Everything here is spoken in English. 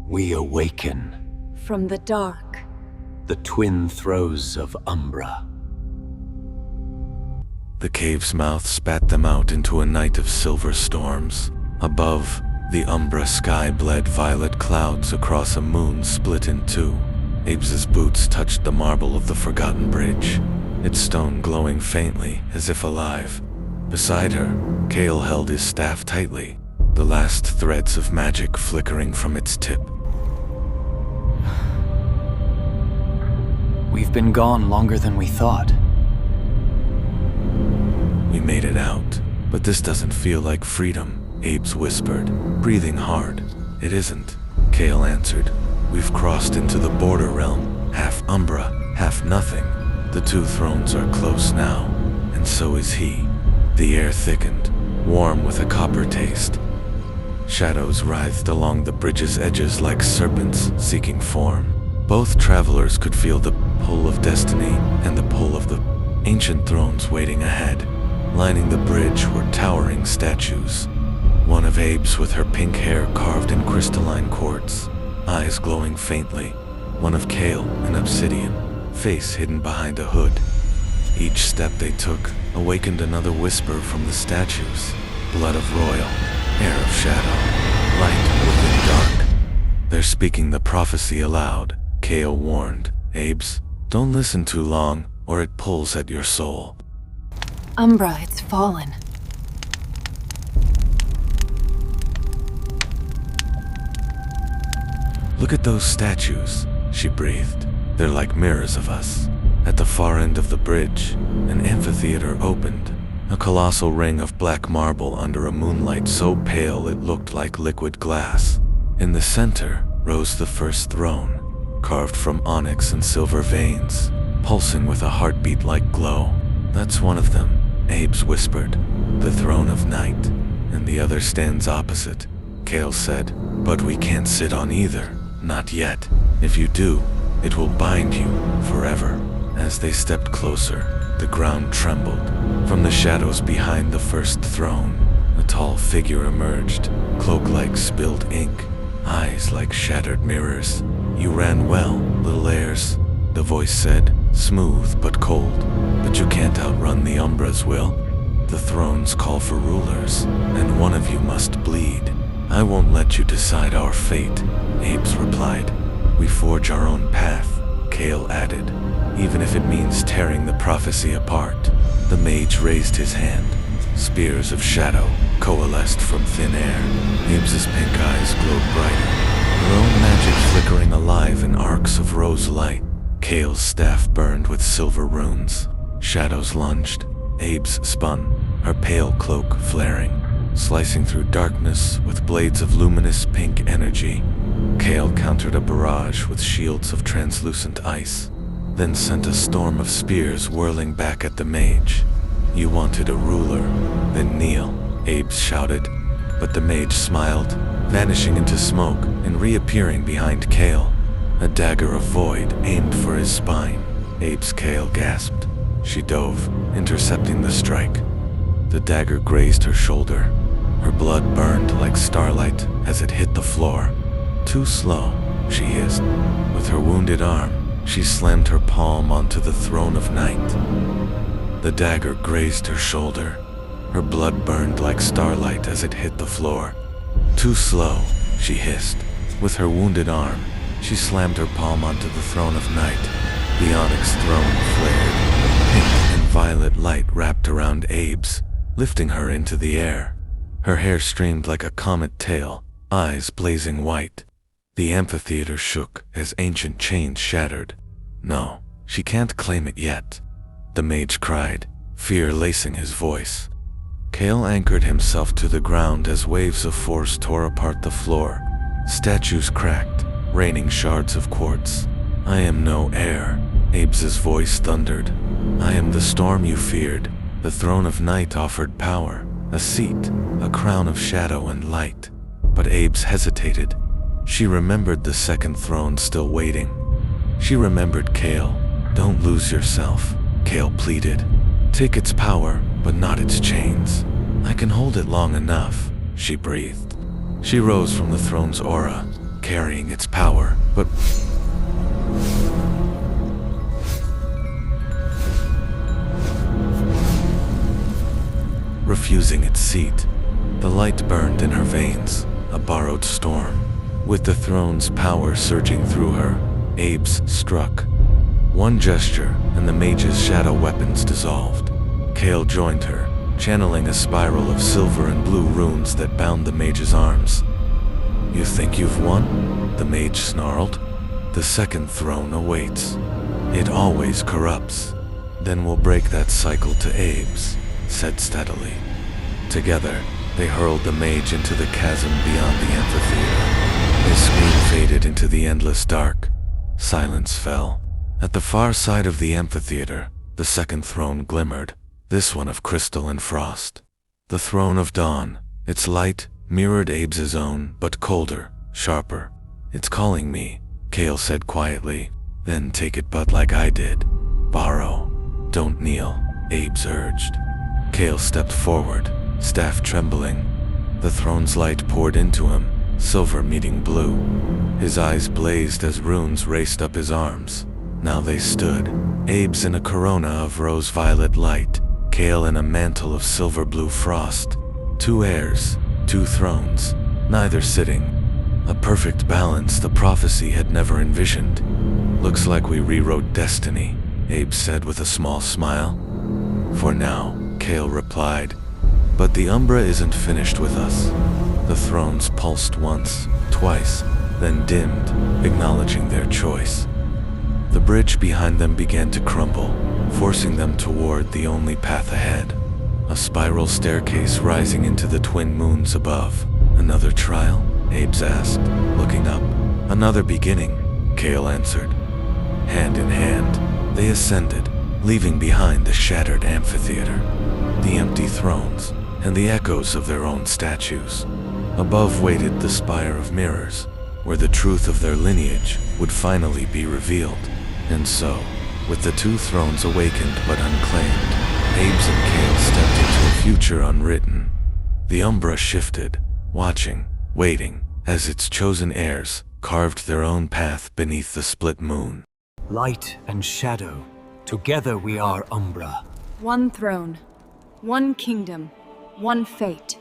We awaken. From the dark. The Twin Thrones of Umbra. The cave's mouth spat them out into a night of silver storms. Above, the Umbra sky bled violet clouds across a moon split in two. Abe's boots touched the marble of the forgotten bridge, its stone glowing faintly as if alive. Beside her, Kale held his staff tightly, the last threads of magic flickering from its tip. We've been gone longer than we thought. We made it out, but this doesn't feel like freedom, Abe's whispered, breathing hard. It isn't, Kale answered. We've crossed into the border realm, half Umbra, half nothing. The two thrones are close now, and so is he. The air thickened, warm with a copper taste. Shadows writhed along the bridge's edges like serpents seeking form. Both travelers could feel the pull of destiny and the pull of the ancient thrones waiting ahead. Lining the bridge were towering statues. One of Abe's with her pink hair carved in crystalline quartz, eyes glowing faintly. One of Kale in obsidian, face hidden behind a hood. Each step they took awakened another whisper from the statues. Blood of royal, air of shadow, light within dark. They're speaking the prophecy aloud, Kale warned. Abe's, don't listen too long, or it pulls at your soul. Umbra, it's fallen. Look at those statues, she breathed. They're like mirrors of us. At the far end of the bridge, an amphitheater opened. A colossal ring of black marble under a moonlight so pale it looked like liquid glass. In the center rose the first throne, carved from onyx and silver veins, pulsing with a heartbeat-like glow. That's one of them, Abe's whispered. The throne of night, and the other stands opposite, Kale said. But we can't sit on either, not yet. If you do, it will bind you forever. As they stepped closer, the ground trembled. From the shadows behind the first throne, a tall figure emerged, cloak like spilled ink, eyes like shattered mirrors. You ran well, little heirs, the voice said, smooth but cold. But you can't outrun the Umbra's will. The thrones call for rulers, and one of you must bleed. I won't let you decide our fate, Abe's replied. We forge our own path, Kale added, even if it means tearing the prophecy apart. The mage raised his hand. Spears of shadow coalesced from thin air. Abe's pink eyes glowed brighter, her own magic flickering alive in arcs of rose light. Kale's staff burned with silver runes. Shadows lunged. Abe's spun, her pale cloak flaring, slicing through darkness with blades of luminous pink energy. Kale countered a barrage with shields of translucent ice, then sent a storm of spears whirling back at the mage. You wanted a ruler, then kneel, Abe's shouted. But the mage smiled, vanishing into smoke and reappearing behind Kale. A dagger of void aimed for his spine. Abe's Kale gasped. She dove, intercepting the strike. The dagger grazed her shoulder. Her blood burned like starlight as it hit the floor. Too slow, she hissed. With her wounded arm, she slammed her palm onto the throne of night. The dagger grazed her shoulder. Her blood burned like starlight as it hit the floor. Too slow, she hissed. With her wounded arm, she slammed her palm onto the throne of night. The onyx throne flared. Pink and violet light wrapped around Abe's, lifting her into the air. Her hair streamed like a comet tail, eyes blazing white. The amphitheater shook as ancient chains shattered. No, she can't claim it yet, the mage cried, fear lacing his voice. Kale anchored himself to the ground as waves of force tore apart the floor. Statues cracked, raining shards of quartz. I am no heir, Abe's voice thundered. I am the storm you feared. The throne of night offered power, a seat, a crown of shadow and light. But Abe's hesitated. She remembered the second throne still waiting. She remembered Kale. Don't lose yourself, Kale pleaded. Take its power, but not its chains. I can hold it long enough, she breathed. She rose from the throne's aura, carrying its power, but refusing its seat. The light burned in her veins, a borrowed storm. With the throne's power surging through her, Abe's struck. One gesture, and the mage's shadow weapons dissolved. Kale joined her, channeling a spiral of silver and blue runes that bound the mage's arms. "You think you've won?" the mage snarled. "The second throne awaits. It always corrupts. Then we'll break that cycle to Abe's," said steadily. Together, they hurled the mage into the chasm beyond the amphitheater. His scream faded into the endless dark. Silence fell. At the far side of the amphitheater, the second throne glimmered, this one of crystal and frost. The throne of dawn. Its light mirrored Abe's own, but colder, sharper. "It's calling me," Kale said quietly. "Then take it but like I did. Borrow. Don't kneel," Abe's urged. Kale stepped forward, staff trembling. The throne's light poured into him, silver meeting blue. His eyes blazed as runes raced up his arms. Now they stood, Abe's in a corona of rose-violet light, Kale in a mantle of silver-blue frost. Two heirs, two thrones, neither sitting. A perfect balance the prophecy had never envisioned. "Looks like we rewrote destiny," Abe said with a small smile. "For now," Kale replied. "But the Umbra isn't finished with us." The thrones pulsed once, twice, then dimmed, acknowledging their choice. The bridge behind them began to crumble, forcing them toward the only path ahead. A spiral staircase rising into the twin moons above. "Another trial?" Abe asked, looking up. "Another beginning," Kale answered. Hand in hand, they ascended, leaving behind the shattered amphitheater, the empty thrones, and the echoes of their own statues. Above waited the spire of mirrors, where the truth of their lineage would finally be revealed. And so, with the two thrones awakened but unclaimed, Abe's and Kale stepped into a future unwritten. The Umbra shifted, watching, waiting, as its chosen heirs carved their own path beneath the split moon. Light and shadow, together we are Umbra. One throne, one kingdom, one fate.